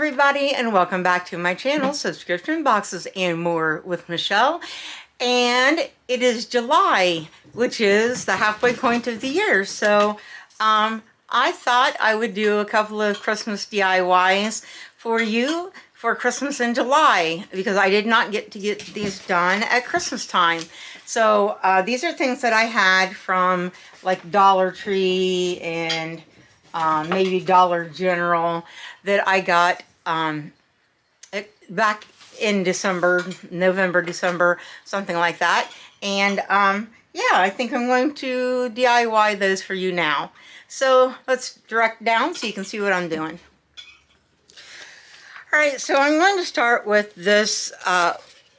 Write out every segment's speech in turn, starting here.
everybody, and welcome back to my channel, Subscription Boxes and More with Michelle. And it is July, which is the halfway point of the year. So I thought I would do a couple of Christmas DIYs for you for Christmas in July, because I did not get to get these done at Christmas time. So these are things that I had from like Dollar Tree and maybe Dollar General that I got back in December, November, December, something like that. And yeah, I think I'm going to DIY those for you now. So let's direct down so you can see what I'm doing. Alright, so I'm going to start with this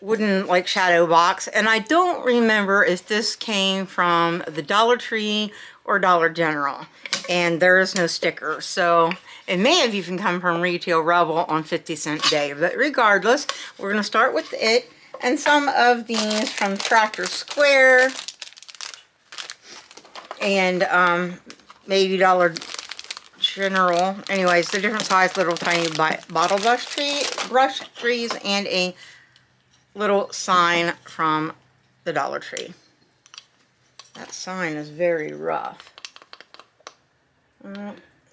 wooden like shadow box, and I don't remember if this came from the Dollar Tree or Dollar General, and there is no sticker, so it may have even come from Retail Rebel on 50-cent day. But regardless, we're going to start with it, and some of these from Tractor Square and maybe Dollar General. Anyways, the different size little tiny bottle brush trees, and a little sign from the Dollar Tree. That sign is very rough.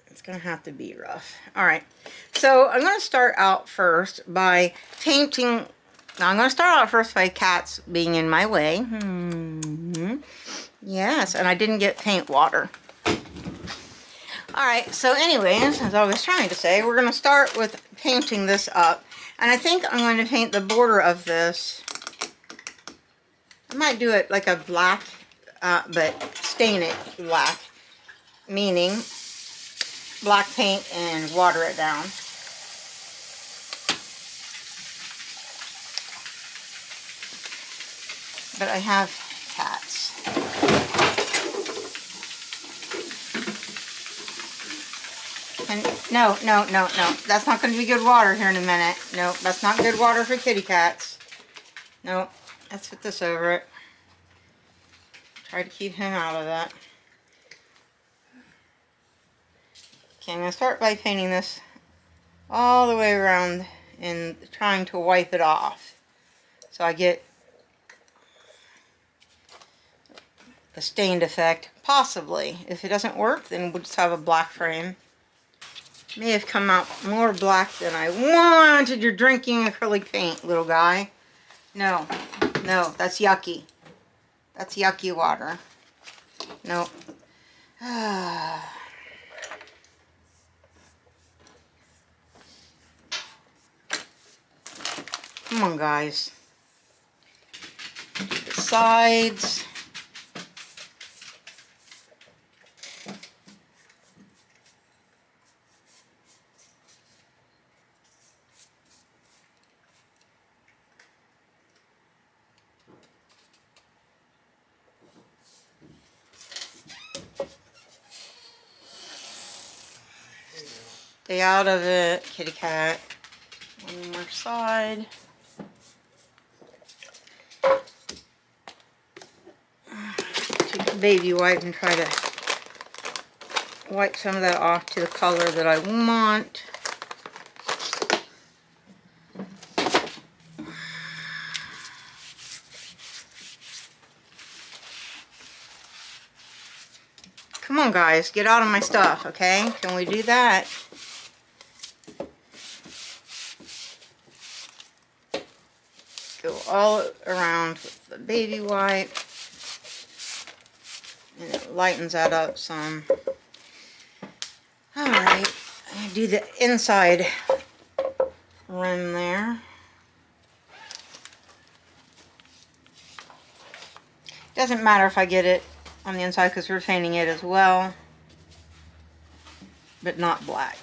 It's going to have to be rough. Alright, so I'm going to start out first by painting. Now I'm going to start out first by cats being in my way. Yes, and I didn't get paint water. Alright, so anyways, as I was trying to say, we're going to start with painting this up. And I think I'm going to paint the border of this. I might do it like a black, but stain it black. Meaning black paint and water it down. But I have cats. And no. That's not going to be good water here in a minute. No, that's not good water for kitty cats. No, let's put this over it. Try to keep him out of that. Okay, I'm going to start by painting this all the way around and trying to wipe it off. So I get a stained effect, possibly. If it doesn't work, then we'll just have a black frame. May have come out more black than I wanted. You're drinking acrylic paint, little guy. No, that's yucky. That's yucky water. No. Come on, guys. The sides. Stay out of it, kitty cat. One more side. Take the baby wipe and try to wipe some of that off to the color that I want. Come on, guys, get out of my stuff, okay? Can we do that? Go all around with the baby wipe, and it lightens that up some. Alright, I do the inside rim there. Doesn't matter if I get it on the inside because we're painting it as well, but not black.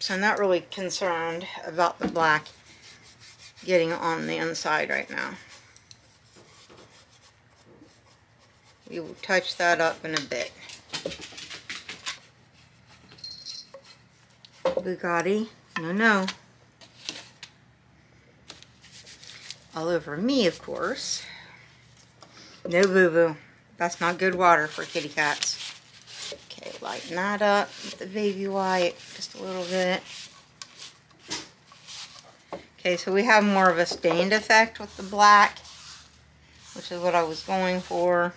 So I'm not really concerned about the black getting on the inside right now. We will touch that up in a bit. Bugatti, no. All over me, of course. No boo-boo. That's not good water for kitty cats. Okay, lighten that up with the baby white just a little bit. Okay, so we have more of a stained effect with the black, which is what I was going for.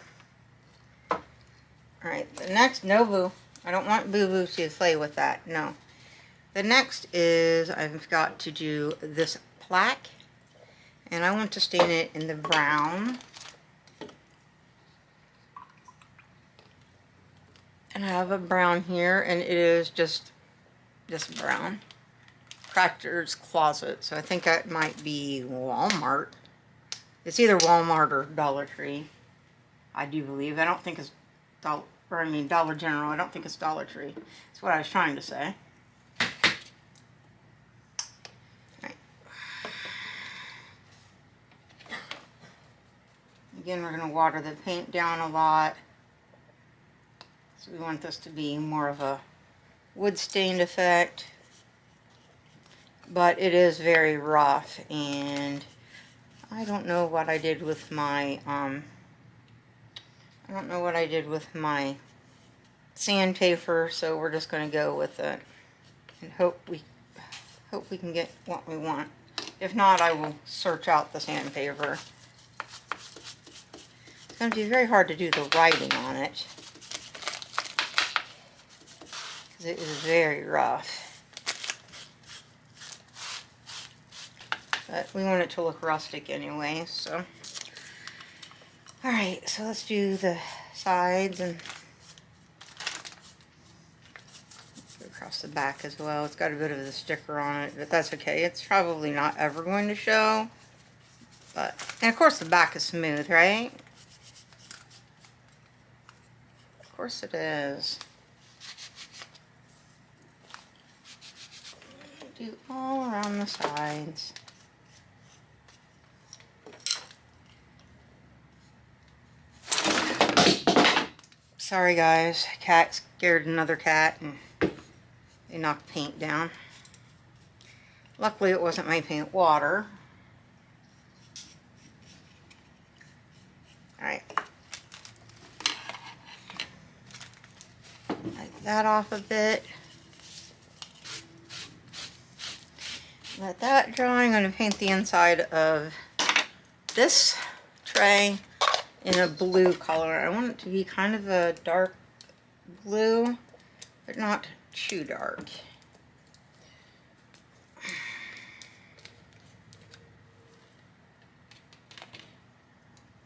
Alright, the next, no boo. I don't want Boo Boo to play with that, no. The next is, I've got to do this plaque, and I want to stain it in the brown. And I have a brown here, and it is just this brown. Crafter's Closet, so I think that might be Walmart. It's either Walmart or Dollar Tree, I do believe. I don't think it's Dollar General. I don't think it's Dollar Tree. That's what I was trying to say. Right. Again, we're going to water the paint down a lot. So we want this to be more of a wood stained effect. But it is very rough, and I don't know what I did with my sandpaper, so we're just going to go with it and hope we can get what we want. If not, I will search out the sandpaper. It's going to be very hard to do the writing on it because it is very rough. But we want it to look rustic anyway, so. Alright, so let's do the sides and go across the back as well. It's got a bit of the sticker on it, but that's okay. It's probably not ever going to show. But, and of course the back is smooth, right? Of course it is. Do all around the sides. Sorry guys, cat scared another cat and they knocked paint down. Luckily it wasn't my paint water. Alright. Wipe that off a bit. Let that dry. I'm going to paint the inside of this tray in a blue color. I want it to be kind of a dark blue, but not too dark.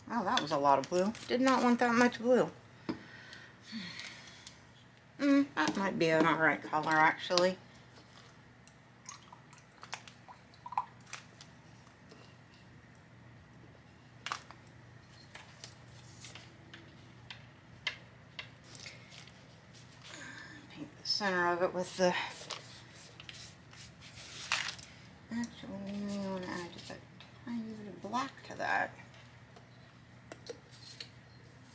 Oh, that was a lot of blue. Did not want that much blue. That might be an alright color, actually. Center of it with the, actually we want to add just a tiny bit of black to that,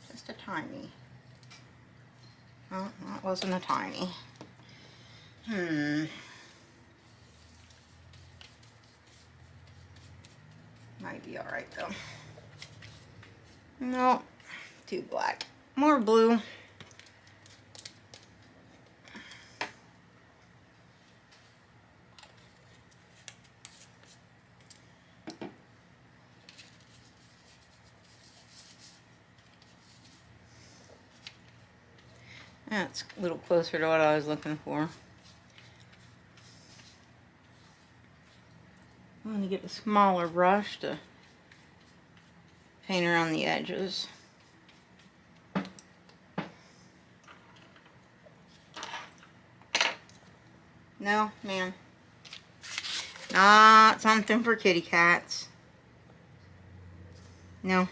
just a tiny. Well, that wasn't a tiny. Might be alright though. No, too black. More blue. That's a little closer to what I was looking for. I'm going to get a smaller brush to paint around the edges. No, man. Not something for kitty cats. No.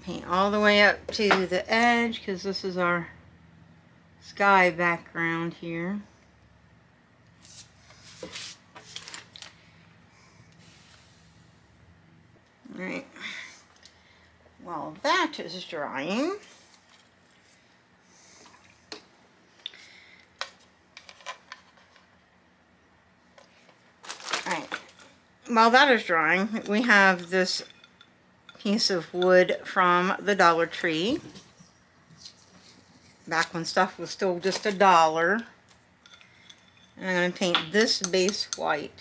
Paint all the way up to the edge because this is our sky background here. Alright. While that is drying, we have this piece of wood from the Dollar Tree. Back when stuff was still just $1. And I'm going to paint this base white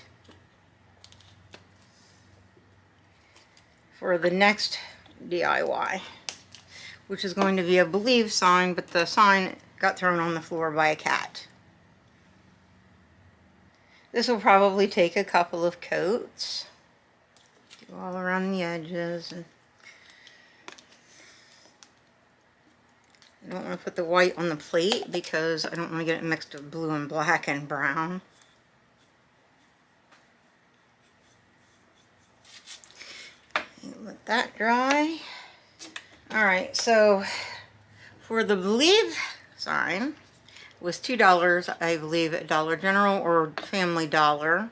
for the next DIY, which is going to be a Believe sign, but the sign got thrown on the floor by a cat. This will probably take a couple of coats. Do all around the edges. And I don't want to put the white on the plate because I don't want to get it mixed with blue and black and brown. Let that dry. Alright, so for the Believe sign, it was $2, I believe, at Dollar General or Family Dollar.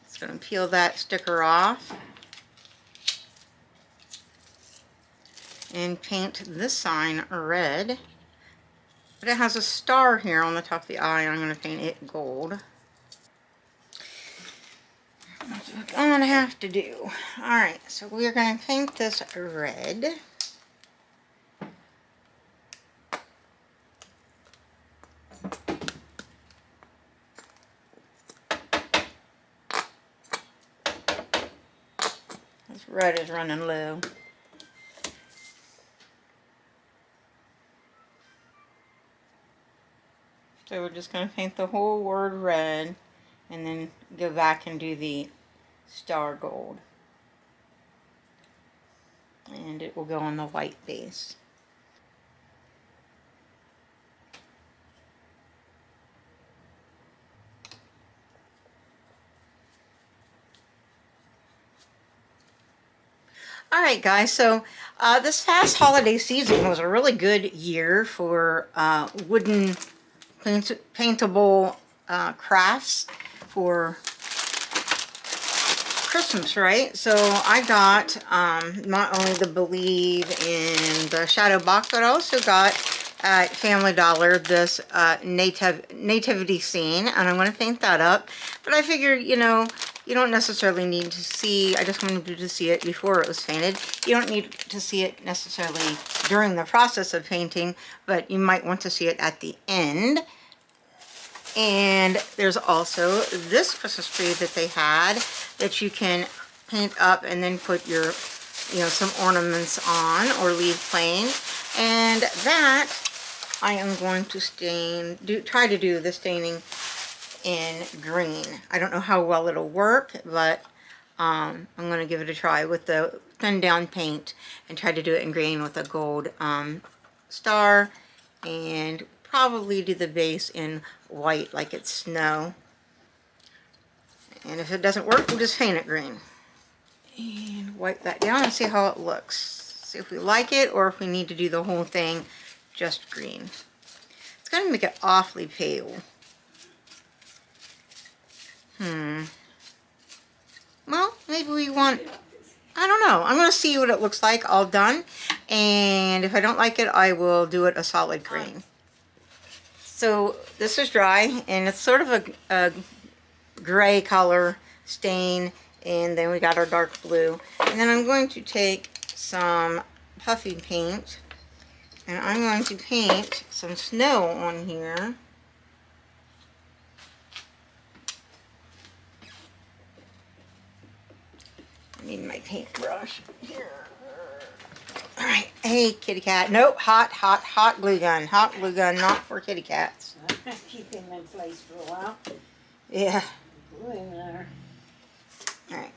Just going to peel that sticker off and paint this sign red. But it has a star here on the top of the eye, and I'm going to paint it gold. That's what I'm going to have to do. Alright, so we're going to paint this red. This red is running low. So we're just going to paint the whole word red and then go back and do the star gold. And it will go on the white base. Alright guys, so this past holiday season was a really good year for wooden paintable crafts for Christmas, right? So I got not only the Believe in the shadow box, but I also got at Family Dollar this nativity scene, and I'm going to paint that up. But I figured, you know, you don't necessarily need to see, I just wanted you to see it before it was painted. You don't need to see it necessarily during the process of painting, but you might want to see it at the end. And there's also this Christmas tree that they had that you can paint up and then put your, you know, some ornaments on or leave plain. And that I am going to try to do the staining in green. I don't know how well it'll work, but I'm going to give it a try with the thin down paint and try to do it in green with a gold star, and probably do the base in white like it's snow. And if it doesn't work, we'll just paint it green. And wipe that down and see how it looks. See if we like it or if we need to do the whole thing just green. It's going to make it awfully pale. Well, maybe we want, I don't know. I'm going to see what it looks like all done. And if I don't like it, I will do it a solid green. So this is dry, and it's sort of a gray color stain, and then we got our dark blue. And then I'm going to take some puffy paint, and I'm going to paint some snow on here. I need my paintbrush here. Alright, hey kitty cat. Nope, hot glue gun. Hot glue gun, not for kitty cats. Keep him in place for a while. Yeah. Glue him there. Alright.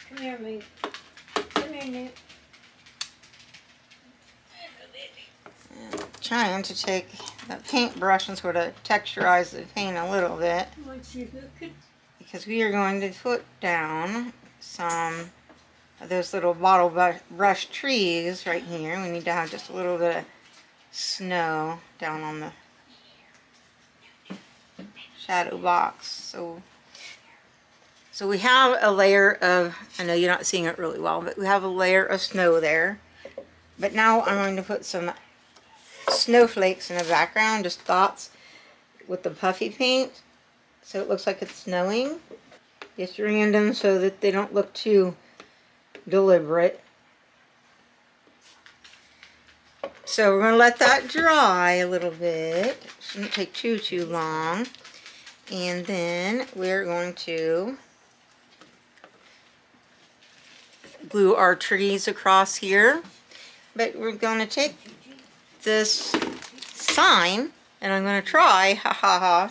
Come here, Luke. Come here, Luke. Trying to take the paintbrush and sort of texturize the paint a little bit, because we are going to put down some of those little bottle brush trees right here. We need to have just a little bit of snow down on the shadow box. So we have a layer of, I know you're not seeing it really well, but we have a layer of snow there. But now I'm going to put some snowflakes in the background, just dots with the puffy paint, so it looks like it's snowing. It's random so that they don't look too deliberate. So we're going to let that dry a little bit. Shouldn't take too long. And then we're going to glue our trees across here. But we're going to take this sign and I'm going to try,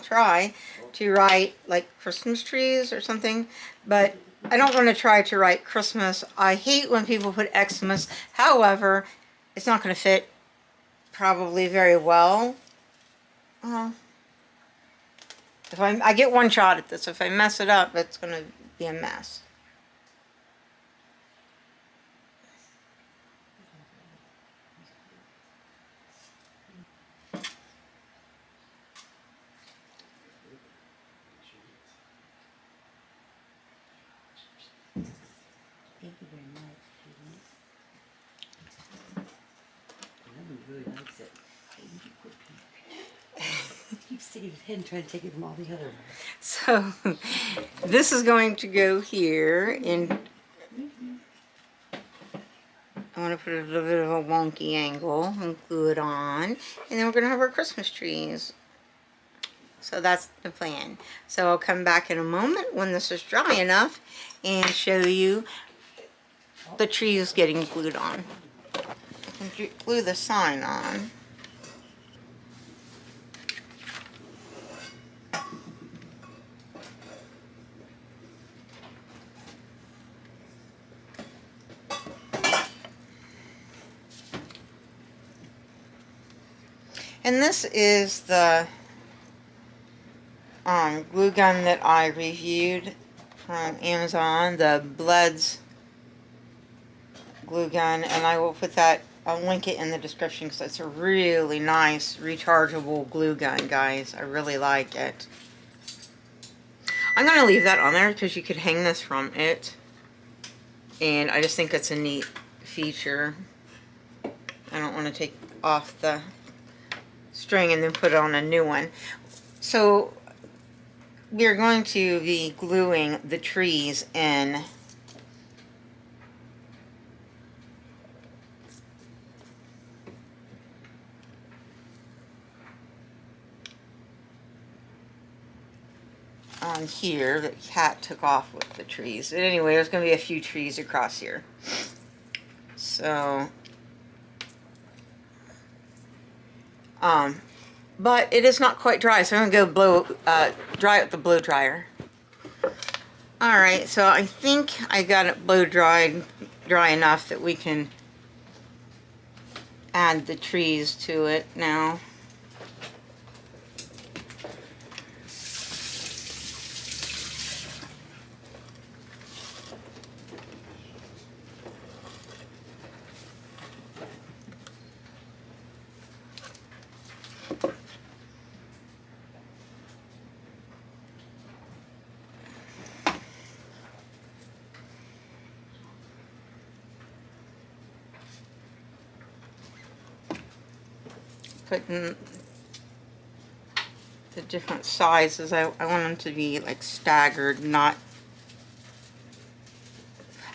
try to write like Christmas trees or something. But I don't want to try to write Christmas. I hate when people put Xmas. However, it's not going to fit probably very well. If I get one shot at this. If I mess it up, it's going to be a mess. Thank you very much. Really likes it. He keeps sticking his head and trying to take it from all the other ones. So this is going to go here, and I want to put a little bit of a wonky angle and glue it on, and then we're going to have our Christmas trees. So that's the plan. So I'll come back in a moment when this is dry enough and show you the trees getting glued on. I can glue the sign on. And this is the glue gun that I reviewed from Amazon, the Bleds glue gun, and I will put that, I'll link it in the description because it's a really nice rechargeable glue gun, guys. I really like it. I'm going to leave that on there because you could hang this from it, and I just think it's a neat feature. I don't want to take off the string and then put on a new one. So we're going to be gluing the trees in. On here that Cat took off with the trees. But anyway, there's going to be a few trees across here. So but it is not quite dry, so I'm going to go dry it with the blow dryer. Alright, so I think I got it blow dry enough that we can add the trees to it now. Putting the different sizes. I want them to be like staggered, not,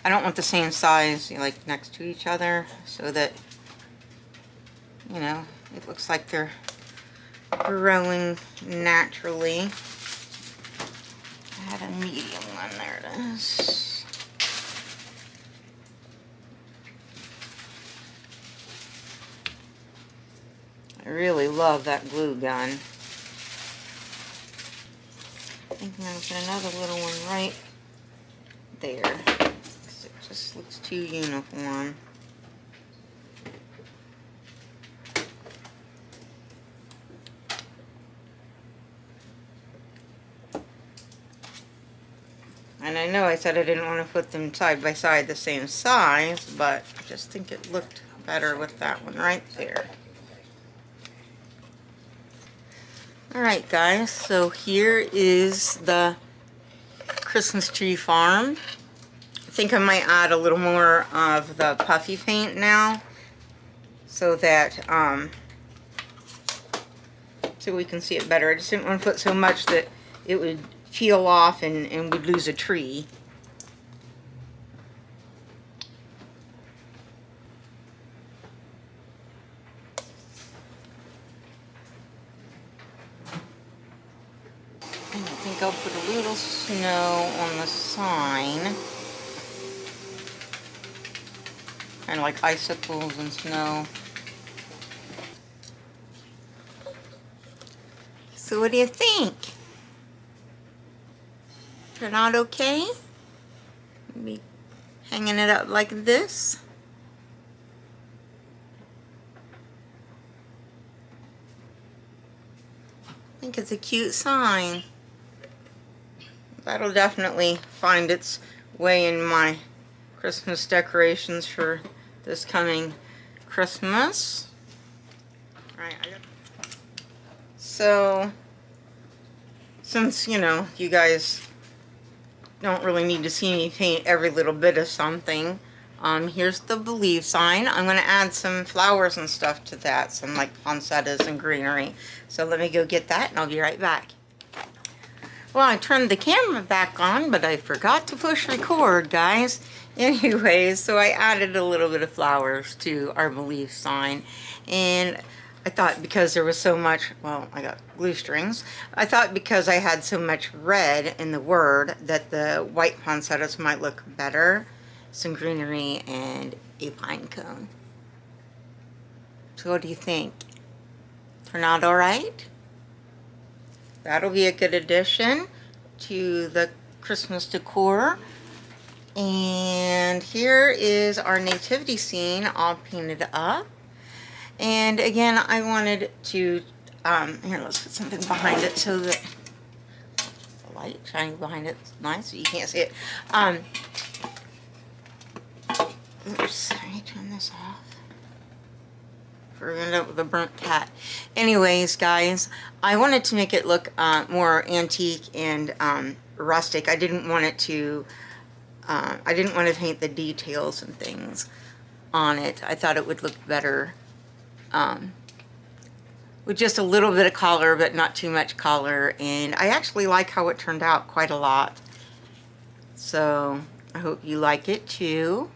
I don't want the same size like next to each other, so that, you know, it looks like they're growing naturally. I had a medium one, there it is. I really love that glue gun. I think I'm going to put another little one right there, 'cause it just looks too uniform. And I know I said I didn't want to put them side by side the same size, but I just think it looked better with that one right there. Alright guys, so here is the Christmas tree farm. I think I might add a little more of the puffy paint now, so that so we can see it better. I just didn't want to put so much that it would peel off and we'd lose a tree. And I think I'll put a little snow on the sign. Kind of like icicles and snow. So what do you think? Turn out okay? Maybe hanging it up like this. I think it's a cute sign. That'll definitely find its way in my Christmas decorations for this coming Christmas. Alright, so since, you know, you guys don't really need to see me paint every little bit of something, here's the believe sign. I'm going to add some flowers and stuff to that, some like poinsettias and greenery. So let me go get that and I'll be right back. Well, I turned the camera back on, but I forgot to push record, guys. Anyways, so I added a little bit of flowers to our believe sign, and I thought because there was so much, well, I got glue strings. I thought because I had so much red in the word that the white poinsettias might look better. Some greenery and a pine cone. So what do you think? Turn out all right? That'll be a good addition to the Christmas decor. And here is our nativity scene all painted up. And again, I wanted to, here, let's put something behind it so that the light shining behind it's nice so you can't see it. Oops, let me turn this off. We're gonna end up with a burnt cat. Anyways, guys, I wanted to make it look more antique and rustic. I didn't want it to, I didn't want to paint the details and things on it. I thought it would look better with just a little bit of color, but not too much color. And I actually like how it turned out quite a lot. So I hope you like it too.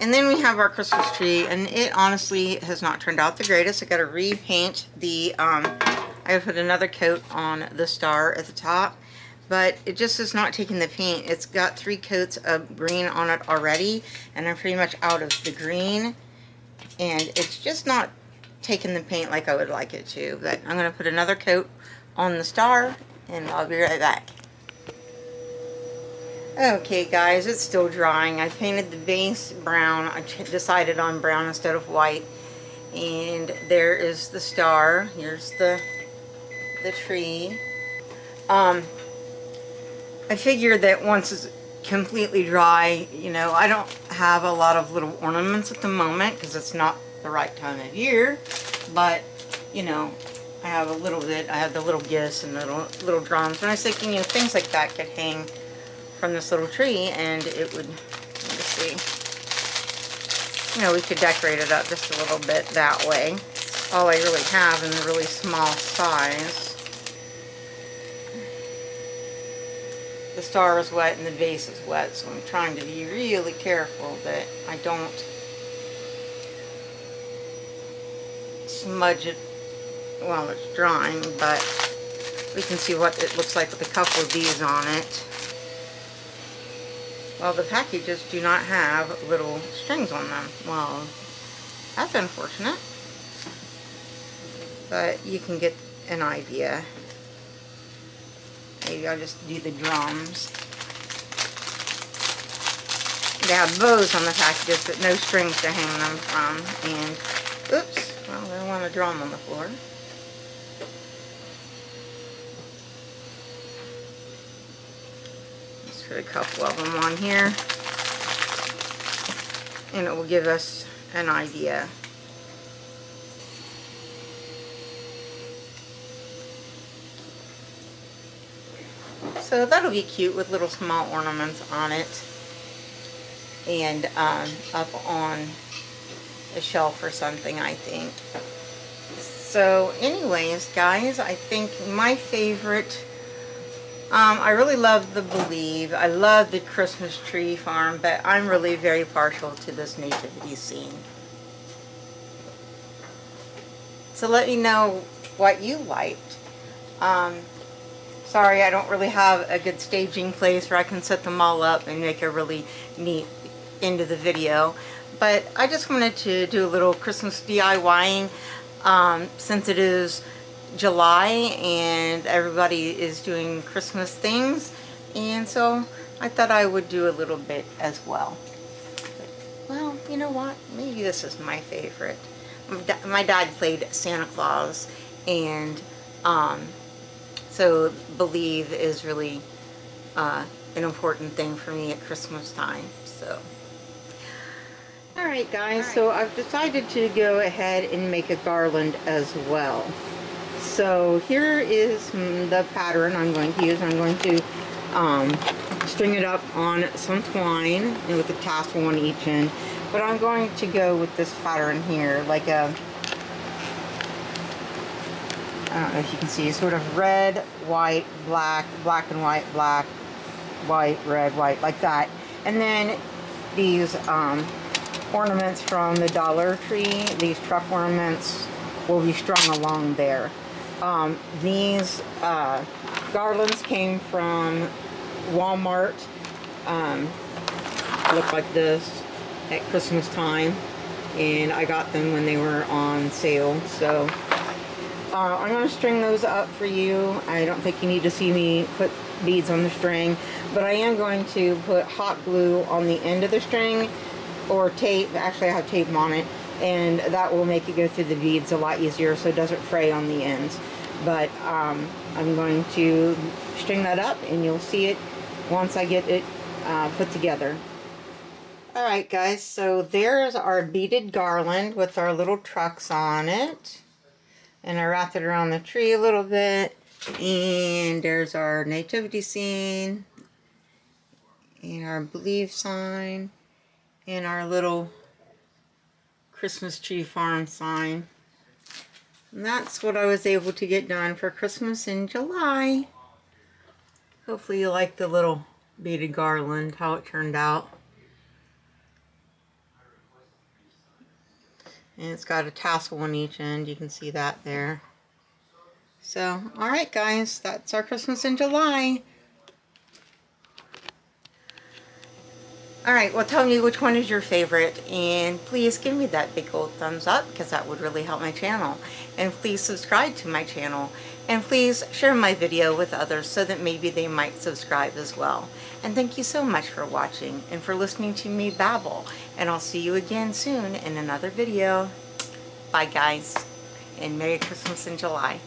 And then we have our Christmas tree, and it honestly has not turned out the greatest. I got to repaint the, I put another coat on the star at the top, but it just is not taking the paint. It's got 3 coats of green on it already, and I'm pretty much out of the green, and it's just not taking the paint like I would like it to. But I'm going to put another coat on the star, and I'll be right back. Okay guys, it's still drying. I painted the base brown. I decided on brown instead of white. And there is the star. Here's the tree. I figured that once it's completely dry, you know, I don't have a lot of little ornaments at the moment because it's not the right time of year. But, you know, I have a little bit. I have the little gifts and little drums. And I was thinking, you know, things like that could hang from this little tree, and it would, let me see, you know, we could decorate it up just a little bit that way. All I really have in a really small size. The star is wet and the base is wet, so I'm trying to be really careful that I don't smudge it while it's drying, but we can see what it looks like with a couple of these on it. Well, the packages do not have little strings on them. Well, that's unfortunate. But you can get an idea. Maybe I'll just do the drums. They have bows on the packages, but no strings to hang them from. And, oops, well, they want a drum on the floor. Put a couple of them on here, and it will give us an idea. So that'll be cute with little small ornaments on it, and up on a shelf or something, I think. So anyways, guys, I think my favorite, I really love the Believe. I love the Christmas tree farm, but I'm really very partial to this nativity scene. So let me know what you liked. Sorry, I don't really have a good staging place where I can set them all up and make a really neat end of the video. But I just wanted to do a little Christmas DIYing since it is July and everybody is doing Christmas things. And so I thought I would do a little bit as well. But, well, you know what? Maybe this is my favorite. My dad played Santa Claus, and so Believe is really an important thing for me at Christmas time. So, alright guys, so I've decided to go ahead and make a garland as well. So here is the pattern I'm going to use. I'm going to string it up on some twine and with a tassel on each end. But I'm going to go with this pattern here, like a, I don't know if you can see, sort of red, white, black, black and white, black, white, red, white, like that. And then these ornaments from the Dollar Tree, these truck ornaments, will be strung along there. These garlands came from Walmart. Look like this at Christmas time, and I got them when they were on sale. So I'm going to string those up for you. I don't think you need to see me put beads on the string, but I am going to put hot glue on the end of the string, or tape. Actually, I have tape on it, and that will make it go through the beads a lot easier so it doesn't fray on the ends. But I'm going to string that up, and you'll see it once I get it put together. Alright guys, so there's our beaded garland with our little trucks on it. And I wrapped it around the tree a little bit. And there's our nativity scene. And our Believe sign. And our little Christmas tree farm sign. And that's what I was able to get done for Christmas in July. Hopefully you like the little beaded garland, how it turned out. And it's got a tassel on each end. You can see that there. So, alright guys, that's our Christmas in July. Alright, well tell me which one is your favorite, and please give me that big old thumbs up because that would really help my channel. And please subscribe to my channel, and please share my video with others so that maybe they might subscribe as well. And thank you so much for watching and for listening to me babble, and I'll see you again soon in another video. Bye guys, and Merry Christmas in July.